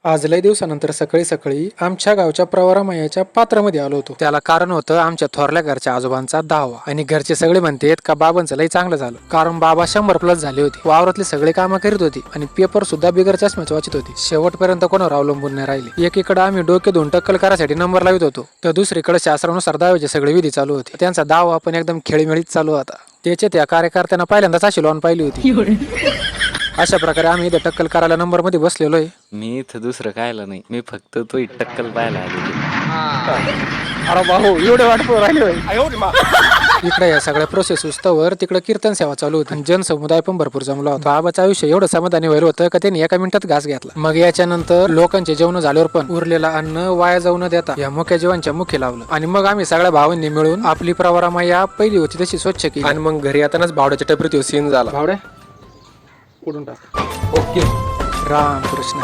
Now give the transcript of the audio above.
आज लय दिवसानंतर सकाळी सकाळी आमच्या गावच्या प्रवरामायाच्या पात्रामध्ये आलो होतो. त्याला कारण होतं आमच्या थोरल्या घरच्या आजोबांचा दावा. आणि घरचे सगळे म्हणतात का बाबांचं लय चांगलं झालं, कारण बाबा 100+ झाले होते. वावरातले सगळे कामं करीत होती आणि पेपर सुद्धा बिगर चष्म्याच वाचत होती. शेवटपर्यंत कोणावर अवलंबून नाही राहिले. एकीकडे आम्ही डोके धुवून टक्कल करायसाठी नंबर लावत होतो, तर दुसरीकडे शास्त्रानुसार दाव्याचे सगळे विधी चालू होते. त्यांचा दावा पण एकदम खेळीमेळीत चालू होता. त्याचे त्या कार्यकर्त्यांना पहिल्यांदाच अशी लॉन पाहिली होती. अशा प्रकारे आम्ही इथे टक्कल करायला नंबर मध्ये बसलेलो आहे. मी इथं दुसरं कायला नाही, मी फक्त तो टक्कल पाहायला आलेली. अरे भाऊ एवढे वाट राहिले. इकडे या सगळ्या प्रोसेस उस्तवर तिकडे कीर्तन सेवा चालू होती. जनसमुदाय पण भरपूर जमला होता. बाबाचं आयुष्य एवढं समाधानी व्हायला होतं का त्यांनी 1 मिनिटात घास घेतला. मग याच्यानंतर लोकांचे जेवण झाल्यावर पण उरलेला अन्न वाया जाऊ न देता या मुख्य जीवांच्या मुखी लावलं. आणि मग आम्ही सगळ्या भावांनी मिळून आपली प्रवरामाया पहिली होती तशी स्वच्छ केली. आणि मग घरी येतानाच भावड्याच्या टपरीत सीन झाला. भावड्या कुठून टाक. ओके. राम कृष्ण.